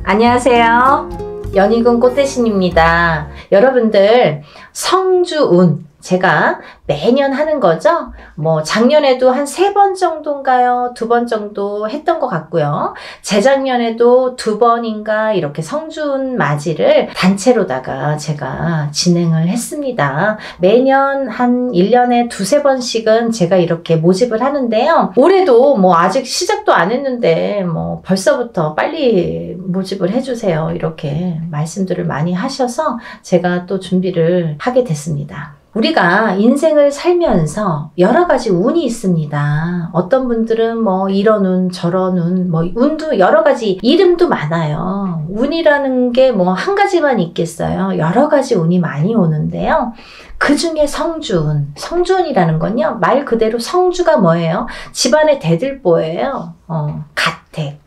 안녕하세요. 연희군 꽃대신입니다. 여러분들 성주운 제가 매년 하는 거죠. 뭐 작년에도 한 3번 정도인가요? 2번 정도 했던 것 같고요. 재작년에도 2번인가 이렇게 성주운 맞이를 단체로다가 제가 진행을 했습니다. 매년 한 1년에 2~3번씩은 제가 이렇게 모집을 하는데요. 올해도 뭐 아직 시작도 안 했는데 뭐 벌써부터 빨리 모집을 해주세요. 이렇게 말씀들을 많이 하셔서 제가 또 준비를 하게 됐습니다. 우리가 인생을 살면서 여러 가지 운이 있습니다. 어떤 분들은 뭐 이런 운, 저런 운, 뭐 운도 여러 가지 이름도 많아요. 운이라는 게 뭐 한 가지만 있겠어요. 여러 가지 운이 많이 오는데요. 그 중에 성주운, 성주운이라는 건요. 말 그대로 성주가 뭐예요? 집안의 대들보예요. 가택.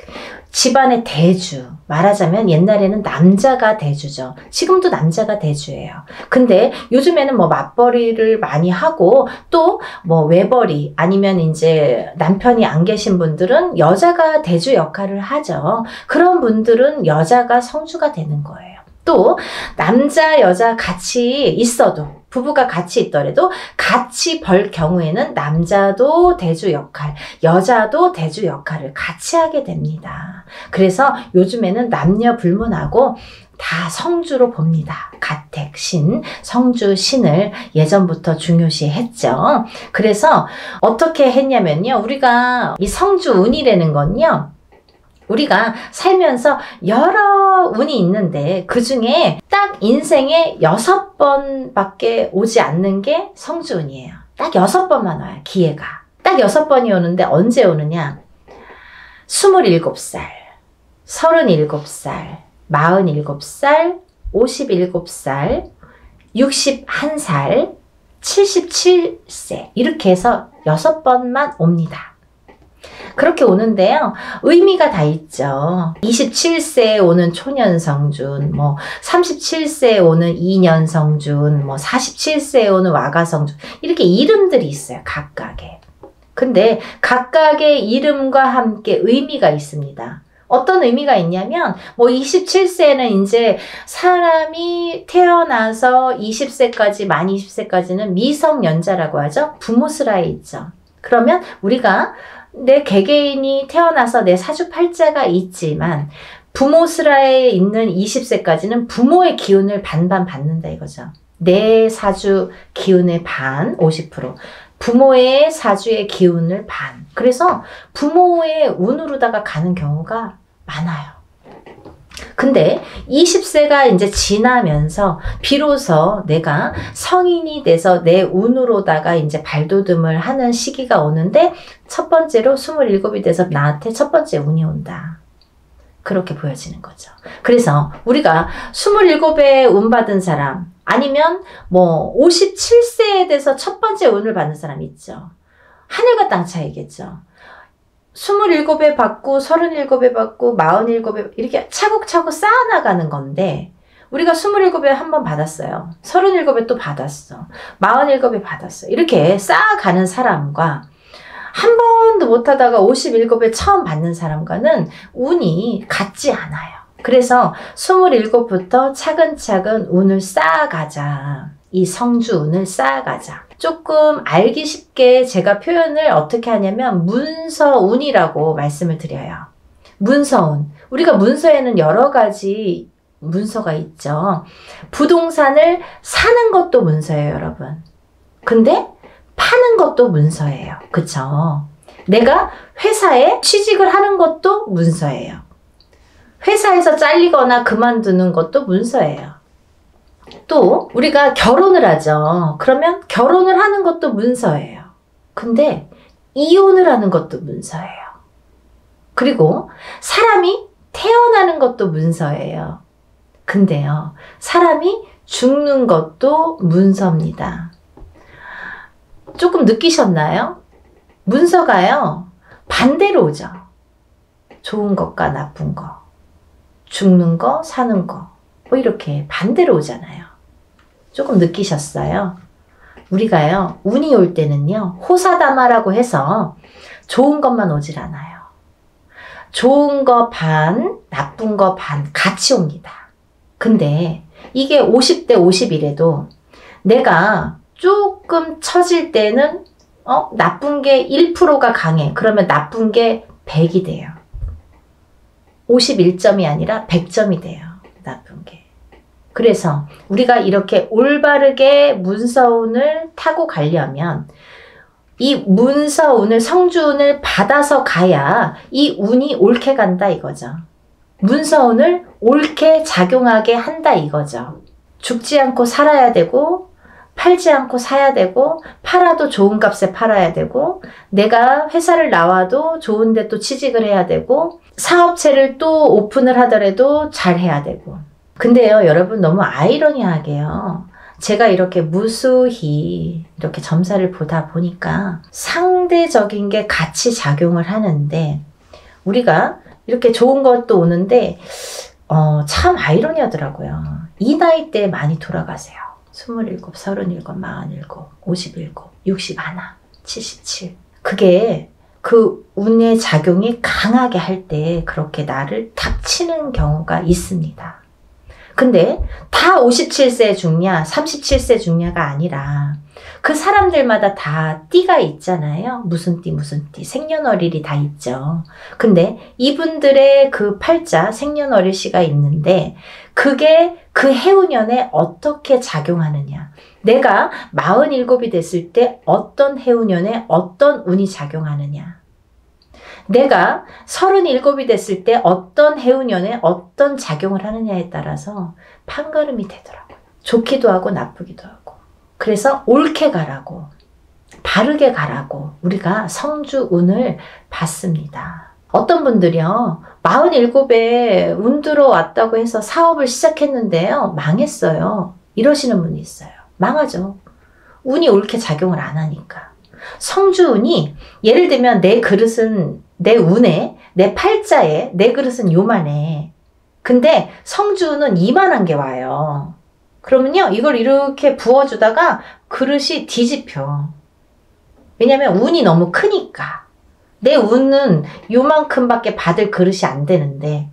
집안의 대주. 말하자면 옛날에는 남자가 대주죠. 지금도 남자가 대주예요. 근데 요즘에는 뭐 맞벌이를 많이 하고 또 뭐 외벌이 아니면 이제 남편이 안 계신 분들은 여자가 대주 역할을 하죠. 그런 분들은 여자가 성주가 되는 거예요. 또 남자 여자 같이 있어도 부부가 같이 있더라도 같이 벌 경우에는 남자도 대주 역할, 여자도 대주 역할을 같이 하게 됩니다. 그래서 요즘에는 남녀 불문하고 다 성주로 봅니다. 가택, 신, 성주, 신을 예전부터 중요시 했죠. 그래서 어떻게 했냐면요. 우리가 이 성주운이라는 건요. 우리가 살면서 여러 운이 있는데 그 중에 딱 인생에 6번밖에 오지 않는 게 성주운이에요. 딱 6번만 와요. 기회가. 딱 6번이 오는데 언제 오느냐? 27살, 37살, 47살, 57살, 61살, 77세 이렇게 해서 6번만 옵니다. 그렇게 오는데요. 의미가 다 있죠. 27세에 오는 초년성준, 뭐 37세에 오는 이년성준, 뭐 47세에 오는 와가성준 이렇게 이름들이 있어요. 각각의. 근데 각각의 이름과 함께 의미가 있습니다. 어떤 의미가 있냐면 뭐 27세는 이제 사람이 태어나서 20세까지 만 20세까지는 미성년자라고 하죠. 부모스라에 있죠. 그러면 우리가 내 개개인이 태어나서 내 사주팔자가 있지만 부모스라에 있는 20세까지는 부모의 기운을 반반 받는다 이거죠. 내 사주 기운의 반 50%, 부모의 사주의 기운을 반. 그래서 부모의 운으로다가 가는 경우가 많아요. 근데 20세가 이제 지나면서 비로소 내가 성인이 돼서 내 운으로다가 이제 발돋움을 하는 시기가 오는데 첫 번째로 27이 돼서 나한테 첫 번째 운이 온다. 그렇게 보여지는 거죠. 그래서 우리가 27에 운 받은 사람 아니면 뭐 57세에 돼서 첫 번째 운을 받는 사람 있죠. 하늘과 땅 차이겠죠. 27에 받고 37에 받고 47에 이렇게 차곡차곡 쌓아나가는 건데 우리가 27에 한 번 받았어요. 37에 또 받았어. 47에 받았어. 이렇게 쌓아가는 사람과 한 번도 못하다가 57에 처음 받는 사람과는 운이 같지 않아요. 그래서 27부터 차근차근 운을 쌓아가자. 이 성주운을 쌓아가자. 조금 알기 쉽게 제가 표현을 어떻게 하냐면 문서운이라고 말씀을 드려요. 문서운. 우리가 문서에는 여러 가지 문서가 있죠. 부동산을 사는 것도 문서예요, 여러분. 근데 파는 것도 문서예요. 그쵸? 내가 회사에 취직을 하는 것도 문서예요. 회사에서 잘리거나 그만두는 것도 문서예요. 또 우리가 결혼을 하죠. 그러면 결혼을 하는 것도 문서예요. 근데 이혼을 하는 것도 문서예요. 그리고 사람이 태어나는 것도 문서예요. 근데요. 사람이 죽는 것도 문서입니다. 조금 느끼셨나요? 문서가요. 반대로 오죠. 좋은 것과 나쁜 거. 죽는 거, 사는 거. 뭐 이렇게 반대로 오잖아요. 조금 느끼셨어요? 우리가요. 운이 올 때는요. 호사다마라고 해서 좋은 것만 오질 않아요. 좋은 거 반, 나쁜 거 반 같이 옵니다. 근데 이게 50대 50이래도 내가 조금 처질 때는 나쁜 게 1%가 강해. 그러면 나쁜 게 100이 돼요. 51점이 아니라 100점이 돼요. 나쁜 게. 그래서 우리가 이렇게 올바르게 문서운을 타고 가려면 이 문서운을, 성주운을 받아서 가야 이 운이 옳게 간다 이거죠. 문서운을 옳게 작용하게 한다 이거죠. 죽지 않고 살아야 되고, 팔지 않고 사야 되고, 팔아도 좋은 값에 팔아야 되고, 내가 회사를 나와도 좋은데 또 취직을 해야 되고, 사업체를 또 오픈을 하더라도 잘 해야 되고. 근데요, 여러분 너무 아이러니하게요. 제가 이렇게 무수히 이렇게 점사를 보다 보니까 상대적인 게 같이 작용을 하는데, 우리가 이렇게 좋은 것도 오는데 참 아이러니하더라고요. 이 나이 때 많이 돌아가세요. 27, 37, 47, 57, 61, 77. 그게 그 운의 작용이 강하게 할 때 그렇게 나를 탁 치는 경우가 있습니다. 근데 다 57세 죽냐, 37세 죽냐가 아니라 그 사람들마다 다 띠가 있잖아요. 무슨 띠, 무슨 띠, 생년월일이 다 있죠. 근데 이분들의 그 팔자, 생년월일씨가 있는데 그게 그 해운년에 어떻게 작용하느냐. 내가 47이 됐을 때 어떤 해운년에 어떤 운이 작용하느냐. 내가 37이 됐을 때 어떤 해운년에 어떤 작용을 하느냐에 따라서 판가름이 되더라고요. 좋기도 하고 나쁘기도 하고. 그래서 옳게 가라고, 바르게 가라고 우리가 성주운을 받습니다. 어떤 분들이요, 47에 운 들어왔다고 해서 사업을 시작했는데요, 망했어요. 이러시는 분이 있어요. 망하죠. 운이 옳게 작용을 안 하니까. 성주운이, 예를 들면 내 그릇은, 내 운에, 내 팔자에 내 그릇은 요만해. 근데 성주운은 이만한 게 와요. 그러면요, 이걸 이렇게 부어주다가 그릇이 뒤집혀. 왜냐면 운이 너무 크니까. 내 운은 요만큼밖에 받을 그릇이 안 되는데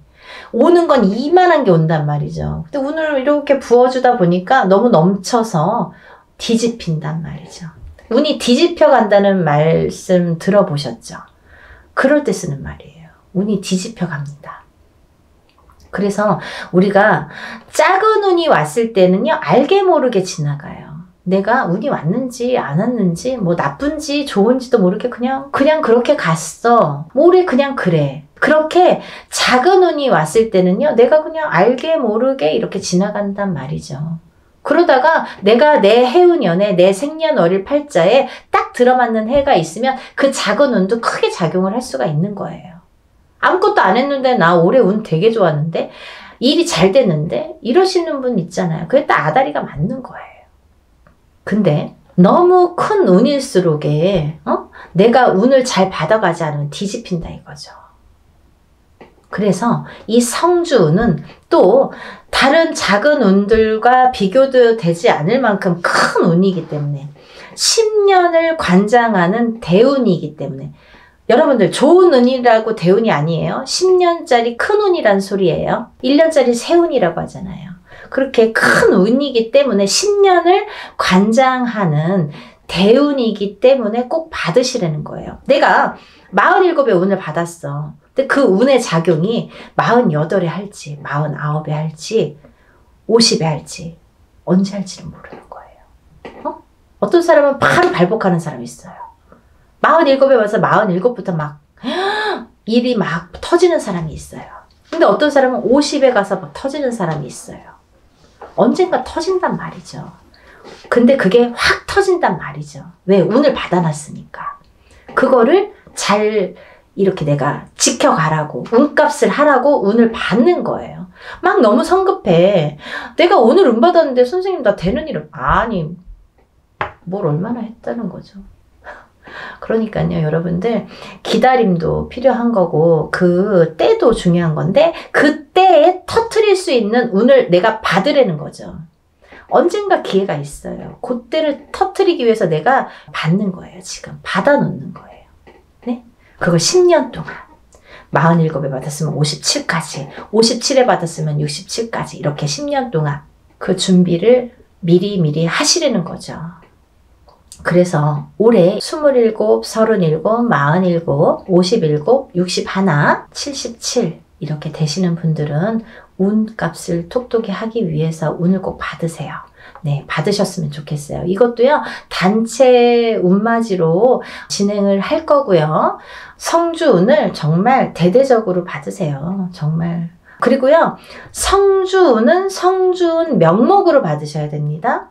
오는 건 이만한 게 온단 말이죠. 근데 운을 이렇게 부어주다 보니까 너무 넘쳐서 뒤집힌단 말이죠. 운이 뒤집혀 간다는 말씀 들어보셨죠? 그럴 때 쓰는 말이에요. 운이 뒤집혀 갑니다. 그래서 우리가 작은 운이 왔을 때는요, 알게 모르게 지나가요. 내가 운이 왔는지 안 왔는지, 뭐 나쁜지 좋은지도 모르게 그냥 그렇게 갔어. 모래 그냥 그래. 그렇게 작은 운이 왔을 때는요, 내가 그냥 알게 모르게 이렇게 지나간단 말이죠. 그러다가 내가 내 해운년에, 내 생년월일 팔자에 딱 들어맞는 해가 있으면 그 작은 운도 크게 작용을 할 수가 있는 거예요. 아무것도 안 했는데 나 올해 운 되게 좋았는데, 일이 잘 됐는데, 이러시는 분 있잖아요. 그게 딱 아다리가 맞는 거예요. 근데 너무 큰 운일수록에 내가 운을 잘 받아가지 않으면 뒤집힌다 이거죠. 그래서 이 성주운은 또 다른 작은 운들과 비교도 되지 않을 만큼 큰 운이기 때문에 10년을 관장하는 대운이기 때문에, 여러분들 좋은 운이라고 대운이 아니에요. 10년짜리 큰 운이란 소리예요. 1년짜리 새 운이라고 하잖아요. 그렇게 큰 운이기 때문에 10년을 관장하는 대운이기 때문에 꼭 받으시라는 거예요. 내가 47의 운을 받았어. 근데 그 운의 작용이 48에 할지, 49에 할지, 50에 할지, 언제 할지는 모르는 거예요. 어떤 사람은 바로 발복하는 사람이 있어요. 47에 와서 47부터 막 일이 막 터지는 사람이 있어요. 근데 어떤 사람은 50에 가서 막 터지는 사람이 있어요. 언젠가 터진단 말이죠. 근데 그게 확 터진단 말이죠. 왜? 운을 받아놨으니까. 그거를 잘 이렇게 내가 지켜가라고, 운값을 하라고 운을 받는 거예요. 막 너무 성급해. 내가 오늘 운 받았는데 선생님 나 되는 일은, 아니 뭘 얼마나 했다는 거죠. 그러니까요, 여러분들 기다림도 필요한 거고 그 때도 중요한 건데 그 때에 터트릴 수 있는 운을 내가 받으라는 거죠. 언젠가 기회가 있어요. 그때를 터트리기 위해서 내가 받는 거예요. 지금 받아놓는 거예요. 네? 그걸 10년 동안 47에 받았으면 57까지, 57에 받았으면 67까지 이렇게 10년 동안 그 준비를 미리미리 하시려는 거죠. 그래서 올해 27, 37, 47, 57, 61, 77 이렇게 되시는 분들은 운값을 톡톡히 하기 위해서 운을 꼭 받으세요. 네, 받으셨으면 좋겠어요. 이것도요, 단체 운맞이로 진행을 할 거고요. 성주운을 정말 대대적으로 받으세요. 정말. 그리고요, 성주운은 성주운 명목으로 받으셔야 됩니다.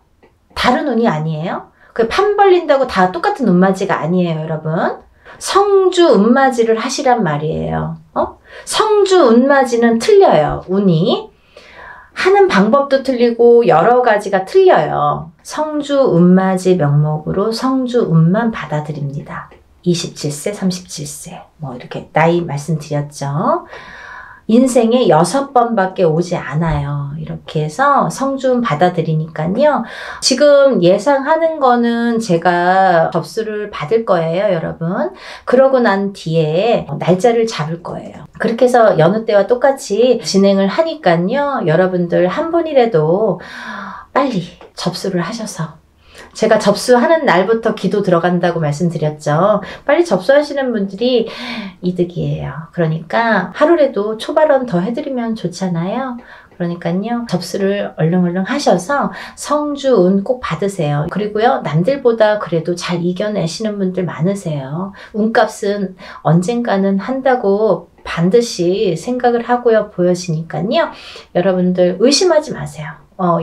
다른 운이 아니에요. 그 판 벌린다고 다 똑같은 운맞이가 아니에요, 여러분. 성주 운맞이를 하시란 말이에요. 성주 운맞이는 틀려요, 운이. 하는 방법도 틀리고 여러 가지가 틀려요. 성주 운맞이 명목으로 성주 운만 받아들입니다. 27세, 37세 뭐 이렇게 나이 말씀드렸죠. 인생에 6번밖에 오지 않아요. 이렇게 해서 성주운 받아들이니까요. 지금 예상하는 거는 제가 접수를 받을 거예요, 여러분. 그러고 난 뒤에 날짜를 잡을 거예요. 그렇게 해서 여느 때와 똑같이 진행을 하니까요. 여러분들 한 분이라도 빨리 접수를 하셔서, 제가 접수하는 날부터 기도 들어간다고 말씀드렸죠. 빨리 접수하시는 분들이 이득이에요. 그러니까 하루라도 초발언 더 해드리면 좋잖아요. 그러니까요, 접수를 얼른 하셔서 성주운 꼭 받으세요. 그리고요, 남들보다 그래도 잘 이겨내시는 분들 많으세요. 운값은 언젠가는 한다고 반드시 생각을 하고요, 보여지니까요. 여러분들 의심하지 마세요.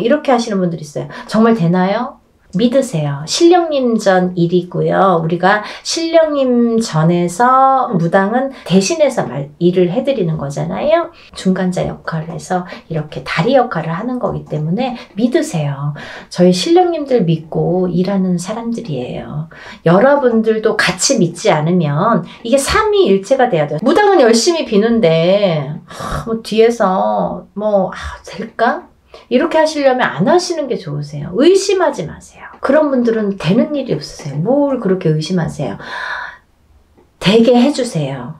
이렇게 하시는 분들 있어요. 정말 되나요? 믿으세요. 신령님전 일이고요. 우리가 신령님전에서 무당은 대신해서 일을 해드리는 거잖아요. 중간자 역할을 해서 이렇게 다리 역할을 하는 거기 때문에 믿으세요. 저희 신령님들 믿고 일하는 사람들이에요. 여러분들도 같이 믿지 않으면 이게 삼위일체가 돼야 돼요. 무당은 열심히 비는데 뒤에서 될까? 이렇게 하시려면 안 하시는 게 좋으세요. 의심하지 마세요. 그런 분들은 되는 일이 없으세요. 뭘 그렇게 의심하세요. 되게 해주세요.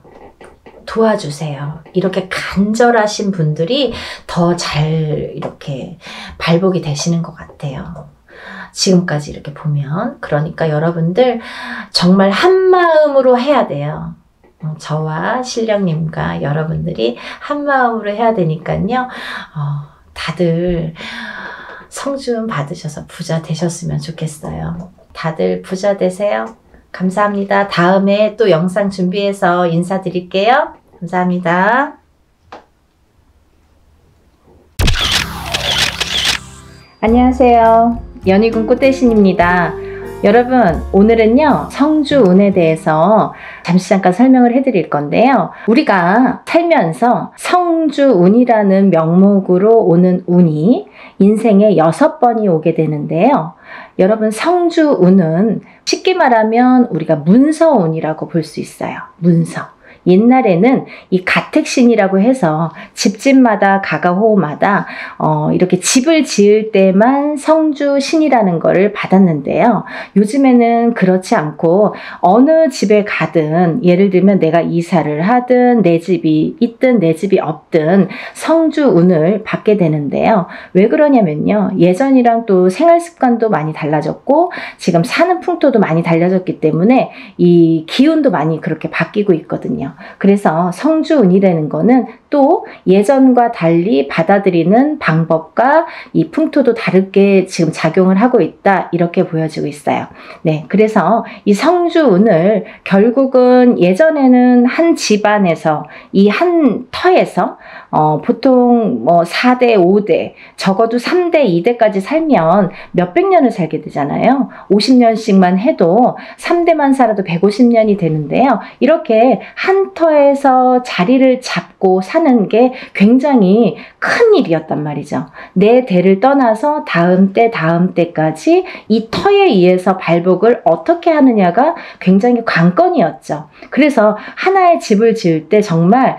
도와주세요. 이렇게 간절하신 분들이 더 잘 이렇게 발복이 되시는 것 같아요. 지금까지 이렇게 보면. 그러니까 여러분들 정말 한마음으로 해야 돼요. 저와 신령님과 여러분들이 한마음으로 해야 되니까요. 다들 성주운 받으셔서 부자 되셨으면 좋겠어요. 다들 부자 되세요. 감사합니다. 다음에 또 영상 준비해서 인사드릴게요. 감사합니다. 안녕하세요. 연희군 꽃대신입니다. 여러분, 오늘은요, 성주운에 대해서 잠깐 설명을 해드릴 건데요. 우리가 살면서 성주운이라는 명목으로 오는 운이 인생에 6번이 오게 되는데요. 여러분, 성주운은 쉽게 말하면 우리가 문서운이라고 볼 수 있어요. 문서. 옛날에는 이 가택신이라고 해서 집집마다 가가호호마다 이렇게 집을 지을 때만 성주신이라는 거를 받았는데요. 요즘에는 그렇지 않고 어느 집에 가든, 예를 들면 내가 이사를 하든 내 집이 있든 내 집이 없든 성주운을 받게 되는데요. 왜 그러냐면요, 예전이랑 또 생활 습관도 많이 달라졌고 지금 사는 풍토도 많이 달라졌기 때문에 이 기운도 많이 그렇게 바뀌고 있거든요. 그래서 성주운이라는 거는 또 예전과 달리 받아들이는 방법과 이 풍토도 다르게 지금 작용을 하고 있다, 이렇게 보여지고 있어요. 네, 그래서 이 성주운을 결국은 예전에는 한 집안에서 이 한 터에서 보통 4대, 5대, 적어도 3대, 2대까지 살면 몇백 년을 살게 되잖아요. 50년씩만 해도 3대만 살아도 150년이 되는데요. 이렇게 한 터에서 자리를 잡고 사는 게 굉장히 큰 일이었단 말이죠. 내 대를 떠나서 다음 때까지 이 터에 의해서 발복을 어떻게 하느냐가 굉장히 관건이었죠. 그래서 하나의 집을 지을 때 정말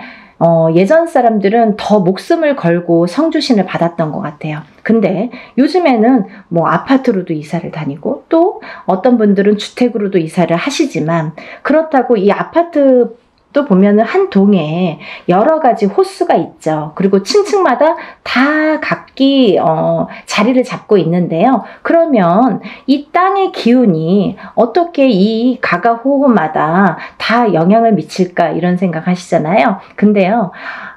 예전 사람들은 더 목숨을 걸고 성주신을 받았던 것 같아요. 근데 요즘에는 아파트로도 이사를 다니고 또 어떤 분들은 주택으로도 이사를 하시지만, 그렇다고 이 아파트 또 보면은 한 동에 여러 가지 호수가 있죠. 그리고 층층마다 다 각기 자리를 잡고 있는데요. 그러면 이 땅의 기운이 어떻게 이 가가호호마다 다 영향을 미칠까 이런 생각 하시잖아요. 근데요.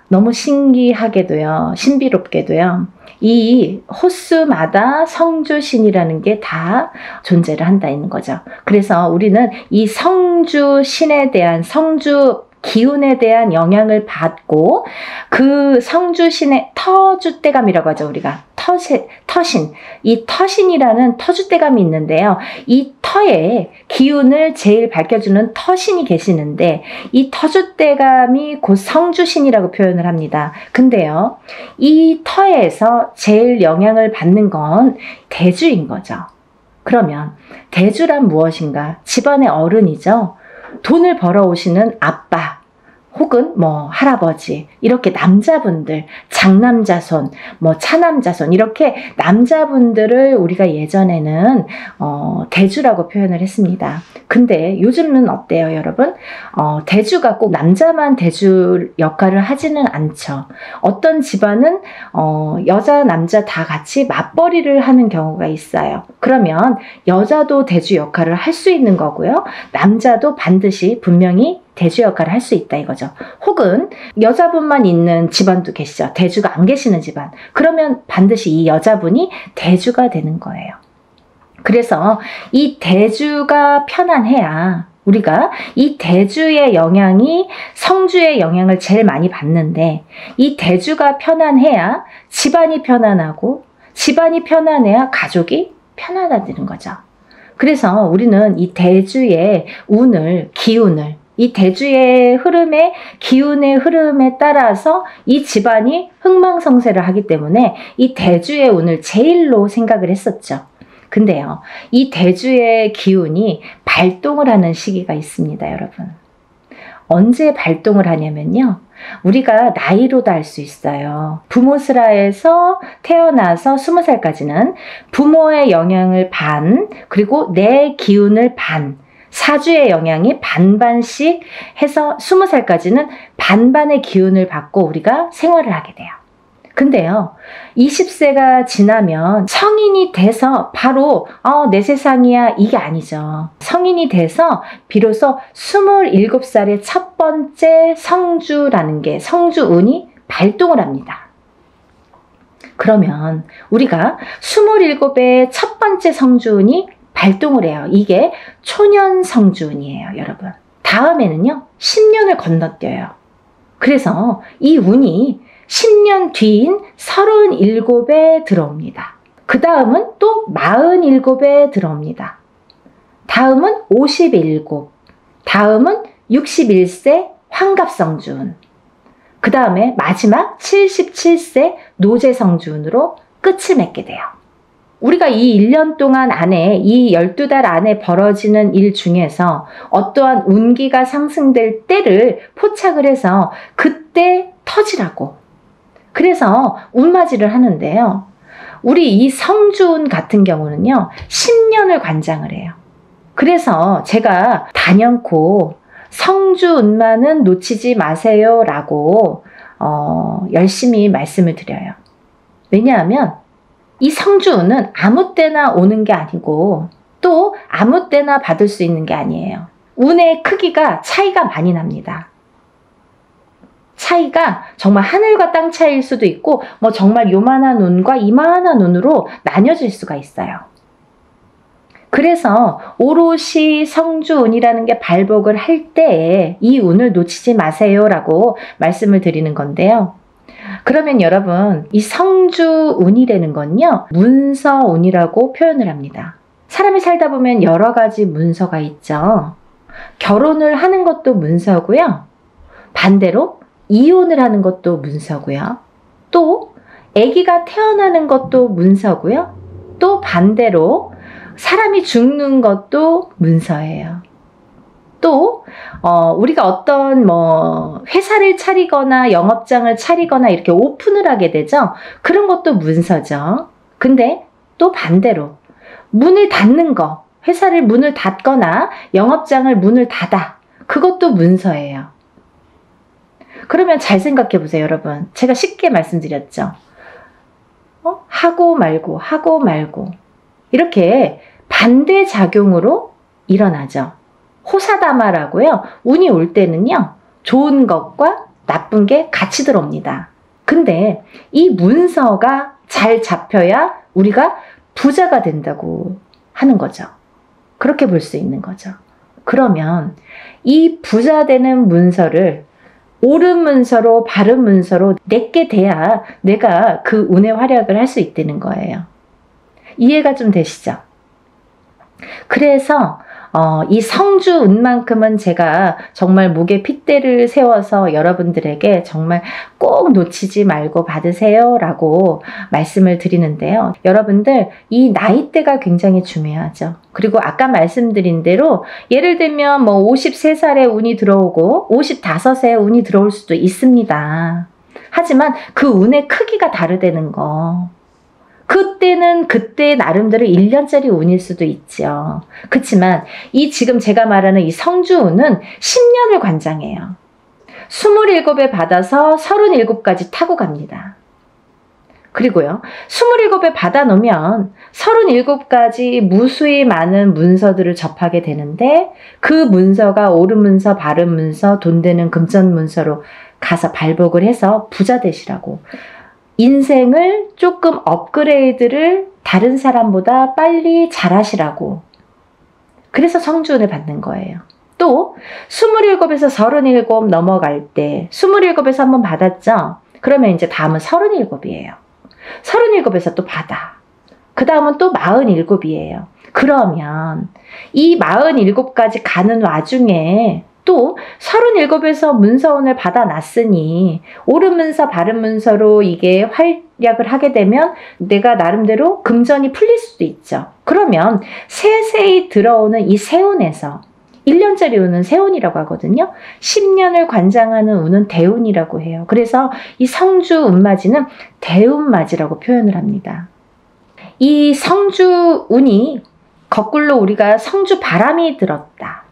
너무 신기하게도요. 신비롭게도요. 이 호수마다 성주신이라는 게 다 존재를 한다는 거죠. 그래서 우리는 이 성주신에 대한 성주 기운에 대한 영향을 받고 그 성주신의 터줏대감이라고 하죠. 우리가 터신, 이 터신이라는 터줏대감이 있는데요. 이 터의 기운을 제일 밝혀주는 터신이 계시는데 이 터줏대감이 곧 성주신이라고 표현을 합니다. 근데요, 이 터에서 제일 영향을 받는 건 대주인 거죠. 그러면 대주란 무엇인가? 집안의 어른이죠. 돈을 벌어오시는 아빠 혹은 뭐 할아버지 이렇게 남자분들 장남자손 뭐 차남자손 이렇게 남자분들을 우리가 예전에는 대주라고 표현을 했습니다. 근데 요즘은 어때요 여러분? 대주가 꼭 남자만 대주 역할을 하지는 않죠. 어떤 집안은 여자 남자 다 같이 맞벌이를 하는 경우가 있어요. 그러면 여자도 대주 역할을 할 수 있는 거고요. 남자도 반드시 분명히 대주 역할을 할 수 있다 이거죠. 혹은 여자분만 있는 집안도 계시죠. 대주가 안 계시는 집안. 그러면 반드시 이 여자분이 대주가 되는 거예요. 그래서 이 대주가 편안해야 우리가 이 대주의 영향이 성주의 영향을 제일 많이 받는데 이 대주가 편안해야 집안이 편안하고 집안이 편안해야 가족이 편안해지는 거죠. 그래서 우리는 이 대주의 운을, 기운을 이 대주의 흐름에 기운의 흐름에 따라서 이 집안이 흥망성쇠를 하기 때문에 이 대주의 운을 제일로 생각을 했었죠. 근데요, 이 대주의 기운이 발동을 하는 시기가 있습니다, 여러분. 언제 발동을 하냐면요. 우리가 나이로도 알 수 있어요. 부모스라에서 태어나서 20살까지는 부모의 영향을 반, 그리고 내 기운을 반, 사주의 영향이 반반씩 해서 20살까지는 반반의 기운을 받고 우리가 생활을 하게 돼요. 근데요, 20세가 지나면 성인이 돼서 바로 내 세상이야 이게 아니죠. 성인이 돼서 비로소 27살의 첫 번째 성주라는 게 성주운이 발동을 합니다. 그러면 우리가 27의 첫 번째 성주운이 발동을 해요. 이게 초년 성주운이에요, 여러분. 다음에는요, 10년을 건너뛰어요. 그래서 이 운이 10년 뒤인 37에 들어옵니다. 그 다음은 또 47에 들어옵니다. 다음은 57, 다음은 61세 환갑성주운, 그 다음에 마지막 77세 노제성주운으로 끝을 맺게 돼요. 우리가 이 1년 동안 안에 이 12달 안에 벌어지는 일 중에서 어떠한 운기가 상승될 때를 포착을 해서 그때 터지라고. 그래서 운맞이를 하는데요. 우리 이 성주운 같은 경우는요. 10년을 관장을 해요. 그래서 제가 단연코 성주운만은 놓치지 마세요 라고 열심히 말씀을 드려요. 왜냐하면 이 성주운은 아무 때나 오는 게 아니고 또 아무 때나 받을 수 있는 게 아니에요. 운의 크기가 차이가 많이 납니다. 차이가 정말 하늘과 땅 차이일 수도 있고 뭐 정말 요만한 운과 이만한 운으로 나뉘어질 수가 있어요. 그래서 오롯이 성주운이라는 게 발복을 할 때에 이 운을 놓치지 마세요 라고 말씀을 드리는 건데요. 그러면 여러분, 이 성주운이라는 건요, 문서운이라고 표현을 합니다. 사람이 살다 보면 여러 가지 문서가 있죠. 결혼을 하는 것도 문서고요. 반대로 이혼을 하는 것도 문서고요. 또 아기가 태어나는 것도 문서고요. 또 반대로 사람이 죽는 것도 문서예요. 또 우리가 어떤 회사를 차리거나 영업장을 차리거나 이렇게 오픈을 하게 되죠. 그런 것도 문서죠. 근데 또 반대로 문을 닫는 거, 회사를 문을 닫거나 영업장을 문을 닫아, 그것도 문서예요. 그러면 잘 생각해 보세요, 여러분. 제가 쉽게 말씀드렸죠. 하고 말고 하고 말고 이렇게 반대작용으로 일어나죠. 호사다마라고요. 운이 올 때는요. 좋은 것과 나쁜 게 같이 들어옵니다. 근데 이 문서가 잘 잡혀야 우리가 부자가 된다고 하는 거죠. 그렇게 볼 수 있는 거죠. 그러면 이 부자 되는 문서를 옳은 문서로 바른 문서로 내게 돼야 내가 그 운의 활약을 할 수 있다는 거예요. 이해가 좀 되시죠? 그래서 이 성주운만큼은 제가 정말 목에 핏대를 세워서 여러분들에게 정말 꼭 놓치지 말고 받으세요 라고 말씀을 드리는데요. 여러분들 이 나이대가 굉장히 중요하죠. 그리고 아까 말씀드린 대로 예를 들면 뭐 53살에 운이 들어오고 55세에 운이 들어올 수도 있습니다. 하지만 그 운의 크기가 다르다는 거. 그때는 그때 나름대로 1년짜리 운일 수도 있죠. 그렇지만 이 지금 제가 말하는 이 성주운은 10년을 관장해요. 27에 받아서 37까지 타고 갑니다. 그리고요. 27에 받아놓으면 37가지 무수히 많은 문서들을 접하게 되는데 그 문서가 옳은 문서, 바른 문서, 돈 되는 금전 문서로 가서 발복을 해서 부자 되시라고. 인생을 조금 업그레이드를 다른 사람보다 빨리 잘하시라고. 그래서 성주운을 받는 거예요. 또 27에서 37 넘어갈 때 27에서 한번 받았죠? 그러면 이제 다음은 37이에요. 37에서 또 받아. 그 다음은 또 47이에요. 그러면 이 47까지 가는 와중에 또 37에서 문서운을 받아놨으니 옳은 문서 바른 문서로 이게 활약을 하게 되면 내가 나름대로 금전이 풀릴 수도 있죠. 그러면 세세히 들어오는 이 세운에서 1년짜리 운은 세운이라고 하거든요. 10년을 관장하는 운은 대운이라고 해요. 그래서 이 성주 운맞이는 대운맞이라고 표현을 합니다. 이 성주 운이 거꾸로 우리가 성주 바람이 들었다.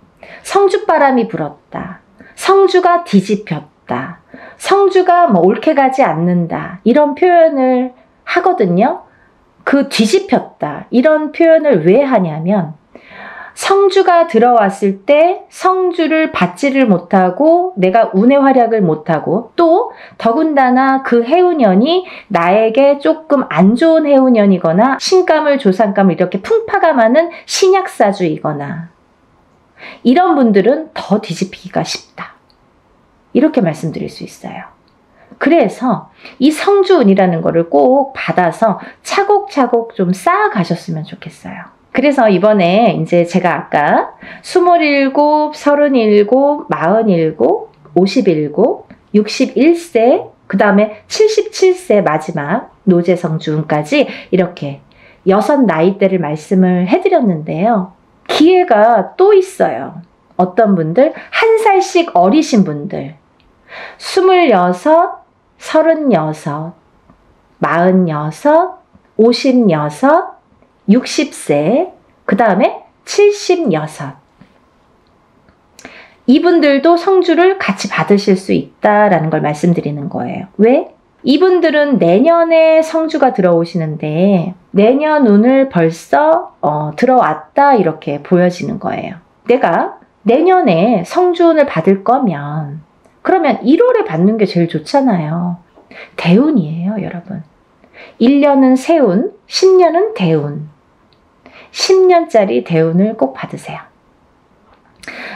성주바람이 불었다. 성주가 뒤집혔다. 성주가 뭐 옳게 가지 않는다. 이런 표현을 하거든요. 그 뒤집혔다. 이런 표현을 왜 하냐면 성주가 들어왔을 때 성주를 받지를 못하고 내가 운의 활약을 못하고 또 더군다나 그 해운년이 나에게 조금 안 좋은 해운년이거나 신감을 조상감을 이렇게 풍파가 많은 신약사주이거나 이런 분들은 더 뒤집히기가 쉽다. 이렇게 말씀드릴 수 있어요. 그래서 이 성주운이라는 거를 꼭 받아서 차곡차곡 좀 쌓아가셨으면 좋겠어요. 그래서 이번에 이제 제가 아까 27, 37, 47, 51, 61세, 그 다음에 77세 마지막 노제성주운까지 이렇게 6 나이대를 말씀을 해드렸는데요. 기회가 또 있어요. 어떤 분들, 1살씩 어리신 분들, 26, 36, 46, 56, 60세, 그 다음에 76. 이분들도 성주를 같이 받으실 수 있다라는 걸 말씀드리는 거예요. 왜? 이분들은 내년에 성주가 들어오시는데 내년 운을 벌써 들어왔다 이렇게 보여지는 거예요. 내가 내년에 성주운을 받을 거면 그러면 1월에 받는 게 제일 좋잖아요. 대운이에요, 여러분. 1년은 세운, 10년은 대운. 10년짜리 대운을 꼭 받으세요.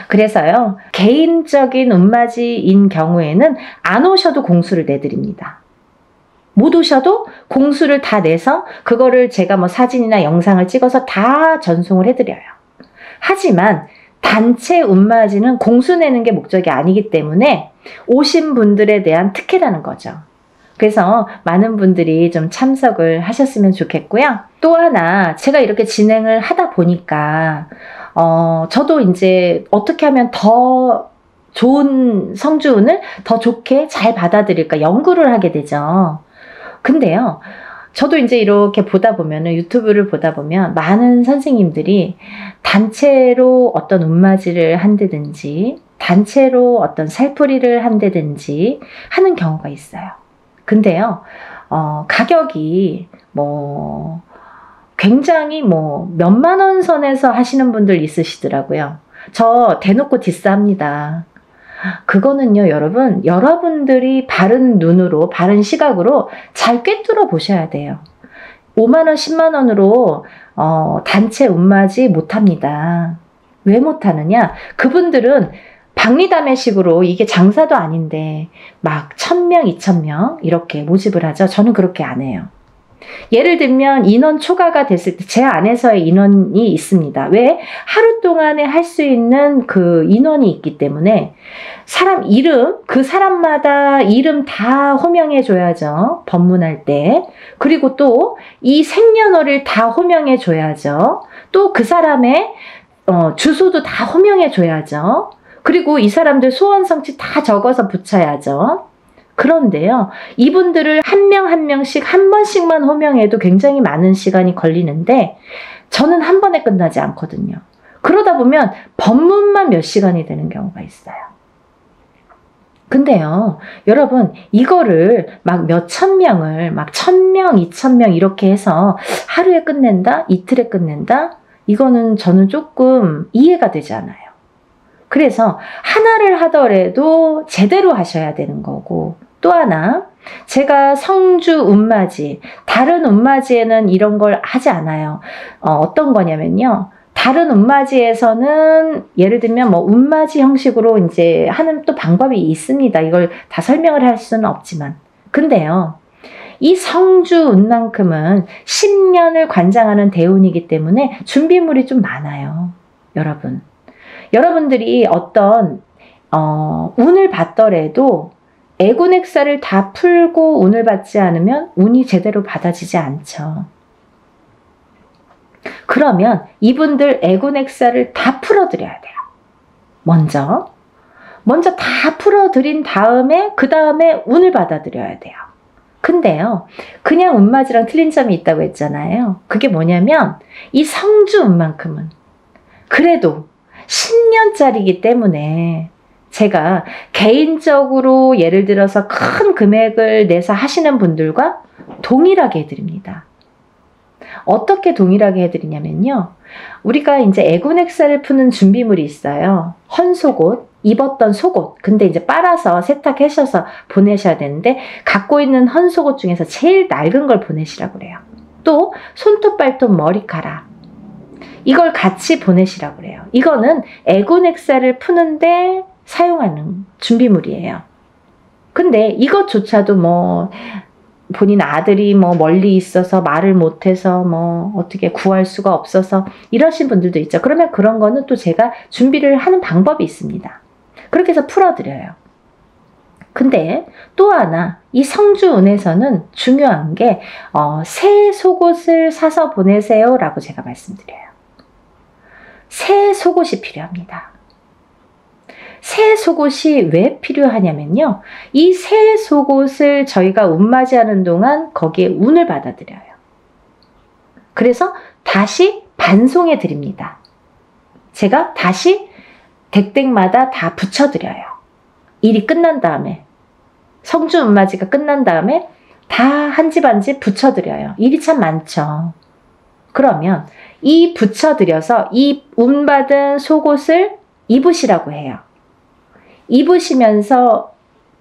그래서요, 개인적인 운맞이인 경우에는 안 오셔도 공수를 내드립니다. 못 오셔도 공수를 다 내서 그거를 제가 뭐 사진이나 영상을 찍어서 다 전송을 해드려요. 하지만 단체 운맞이는 공수 내는 게 목적이 아니기 때문에 오신 분들에 대한 특혜라는 거죠. 그래서 많은 분들이 좀 참석을 하셨으면 좋겠고요. 또 하나 제가 이렇게 진행을 하다 보니까 저도 이제 어떻게 하면 더 좋은 성주운을 더 좋게 잘 받아들일까 연구를 하게 되죠. 근데요, 저도 이제 이렇게 보다 보면은 유튜브를 보다 보면 많은 선생님들이 단체로 어떤 운맞이를 한다든지 단체로 어떤 살풀이를 한다든지 하는 경우가 있어요. 근데요, 가격이 뭐 굉장히 뭐 몇만 원 선에서 하시는 분들 있으시더라고요. 저 대놓고 디스합니다. 그거는요, 여러분, 여러분들이 바른 눈으로, 바른 시각으로 잘 꿰뚫어 보셔야 돼요. 5만 원, 10만 원으로 단체 운맞이 못합니다. 왜 못하느냐? 그분들은 박리담회식으로 이게 장사도 아닌데 막 1000명, 2000명 이렇게 모집을 하죠. 저는 그렇게 안 해요. 예를 들면 인원 초과가 됐을 때 제 안에서의 인원이 있습니다. 왜? 하루 동안에 할 수 있는 그 인원이 있기 때문에 사람 이름, 그 사람마다 이름 다 호명해 줘야죠. 법문할 때. 그리고 또 이 생년월일 다 호명해 줘야죠. 또 그 사람의 주소도 다 호명해 줘야죠. 그리고 이 사람들 소원 성취 다 적어서 붙여야죠. 그런데요, 이분들을 한 명 한 명씩 한 번씩만 호명해도 굉장히 많은 시간이 걸리는데 저는 한 번에 끝나지 않거든요. 그러다 보면 법문만 몇 시간이 되는 경우가 있어요. 근데요, 여러분, 이거를 막 몇천 명을 막 1000명, 2000명 이렇게 해서 하루에 끝낸다? 이틀에 끝낸다? 이거는 저는 조금 이해가 되지 않아요. 그래서 하나를 하더라도 제대로 하셔야 되는 거고, 또 하나, 제가 성주 운맞이, 다른 운맞이에는 이런 걸 하지 않아요. 어떤 거냐면요, 다른 운맞이에서는 예를 들면 뭐 운맞이 형식으로 이제 하는 또 방법이 있습니다. 이걸 다 설명을 할 수는 없지만. 근데요, 이 성주 운만큼은 10년을 관장하는 대운이기 때문에 준비물이 좀 많아요. 여러분. 여러분들이 어떤 운을 받더라도 애군액사를 다 풀고 운을 받지 않으면 운이 제대로 받아지지 않죠. 그러면 이분들 애군액사를 다 풀어드려야 돼요. 먼저 다 풀어드린 다음에 그 다음에 운을 받아들여야 돼요. 근데요, 그냥 운맞이랑 틀린 점이 있다고 했잖아요. 그게 뭐냐면 이 성주 운만큼은 그래도 10년짜리이기 때문에 제가 개인적으로 예를 들어서 큰 금액을 내서 하시는 분들과 동일하게 해드립니다. 어떻게 동일하게 해드리냐면요, 우리가 이제 애군액사를 푸는 준비물이 있어요. 헌속옷, 입었던 속옷. 근데 이제 빨아서 세탁하셔서 보내셔야 되는데 갖고 있는 헌속옷 중에서 제일 낡은 걸 보내시라고 그래요. 또 손톱, 발톱, 머리카락. 이걸 같이 보내시라고 그래요. 이거는 애군액사를 푸는데 사용하는 준비물이에요. 근데 이것조차도 뭐 본인 아들이 뭐 멀리 있어서 말을 못해서 뭐 어떻게 구할 수가 없어서 이러신 분들도 있죠. 그러면 그런 거는 또 제가 준비를 하는 방법이 있습니다. 그렇게 해서 풀어드려요. 근데 또 하나, 이 성주운에서는 중요한 게 새 속옷을 사서 보내세요 라고 제가 말씀드려요. 새 속옷이 필요합니다. 새 속옷이 왜 필요하냐면요, 이 새 속옷을 저희가 운맞이하는 동안 거기에 운을 받아들여요. 그래서 다시 반송해 드립니다. 제가 다시 댁댁마다 다 붙여드려요. 일이 끝난 다음에, 성주 운맞이가 끝난 다음에 다 한 집 한 집 붙여드려요. 일이 참 많죠. 그러면 이 붙여드려서 이 운받은 속옷을 입으시라고 해요. 입으시면서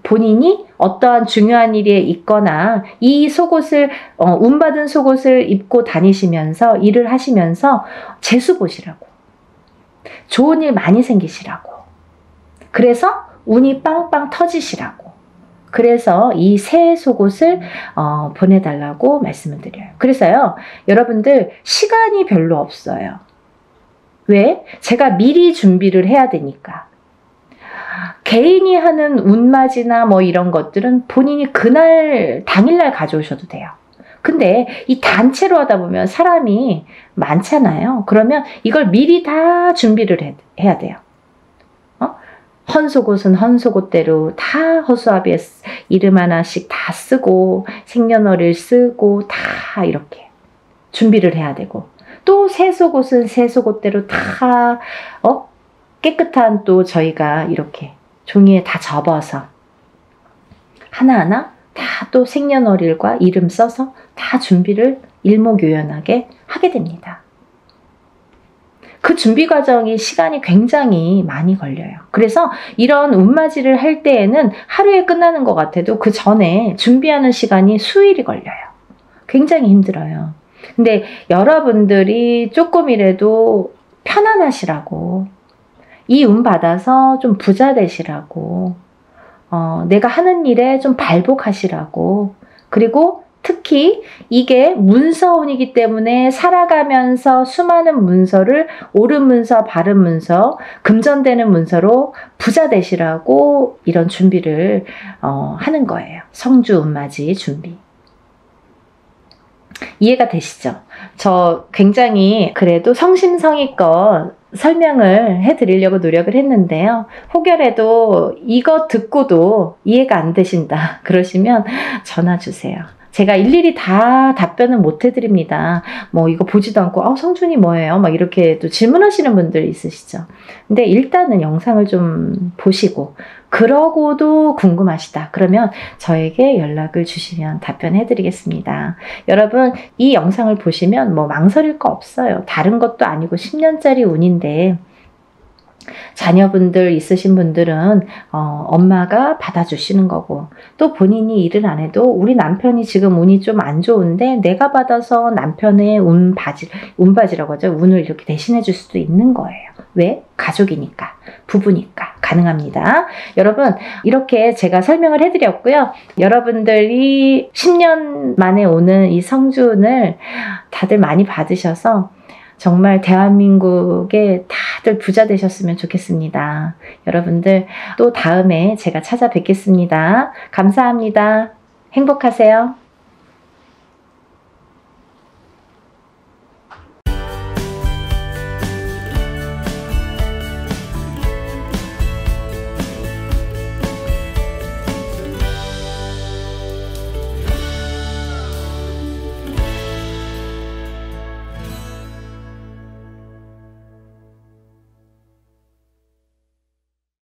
본인이 어떠한 중요한 일에 있거나 이 속옷을 운받은 속옷을 입고 다니시면서 일을 하시면서 재수 보시라고, 좋은 일 많이 생기시라고, 그래서 운이 빵빵 터지시라고, 그래서 이 새 속옷을 보내달라고 말씀을 드려요. 그래서요, 여러분들 시간이 별로 없어요. 왜? 제가 미리 준비를 해야 되니까. 개인이 하는 운맞이나 뭐 이런 것들은 본인이 그날 당일날 가져오셔도 돼요. 근데 이 단체로 하다 보면 사람이 많잖아요. 그러면 이걸 미리 다 준비를 해야 돼요. 헌속옷은 헌속옷대로 다 허수아비에 이름 하나씩 다 쓰고 생년월일 쓰고 다 이렇게 준비를 해야 되고, 또 새 속옷은 새 속옷대로 다 깨끗한 또 저희가 이렇게 종이에 다 접어서 하나하나 다 또 생년월일과 이름 써서 다 준비를 일목요연하게 하게 됩니다. 그 준비 과정이 시간이 굉장히 많이 걸려요. 그래서 이런 운맞이를 할 때에는 하루에 끝나는 것 같아도 그 전에 준비하는 시간이 수일이 걸려요. 굉장히 힘들어요. 근데 여러분들이 조금이라도 편안하시라고, 이 운 받아서 좀 부자 되시라고, 내가 하는 일에 좀 발복하시라고, 그리고 특히 이게 문서운이기 때문에 살아가면서 수많은 문서를 옳은 문서, 바른 문서, 금전되는 문서로 부자 되시라고 이런 준비를 하는 거예요. 성주 운맞이 준비. 이해가 되시죠? 저 굉장히 그래도 성심성의껏 설명을 해드리려고 노력을 했는데요. 혹여라도 이거 듣고도 이해가 안 되신다 그러시면 전화 주세요. 제가 일일이 다 답변은 못 해드립니다. 뭐 이거 보지도 않고 성준이 뭐예요? 막 이렇게 또 질문하시는 분들 있으시죠. 근데 일단은 영상을 좀 보시고 그러고도 궁금하시다 그러면 저에게 연락을 주시면 답변해 드리겠습니다. 여러분 이 영상을 보시면 뭐 망설일 거 없어요. 다른 것도 아니고 10년짜리 운인데 자녀분들 있으신 분들은 엄마가 받아주시는 거고, 또 본인이 일을 안 해도 우리 남편이 지금 운이 좀 안 좋은데 내가 받아서 남편의 운바지라고 하죠. 운을 이렇게 대신해 줄 수도 있는 거예요. 왜? 가족이니까, 부부니까 가능합니다. 여러분 이렇게 제가 설명을 해드렸고요. 여러분들이 10년 만에 오는 이 성준을 다들 많이 받으셔서 정말 대한민국에 다들 부자 되셨으면 좋겠습니다. 여러분들 또 다음에 제가 찾아뵙겠습니다. 감사합니다. 행복하세요.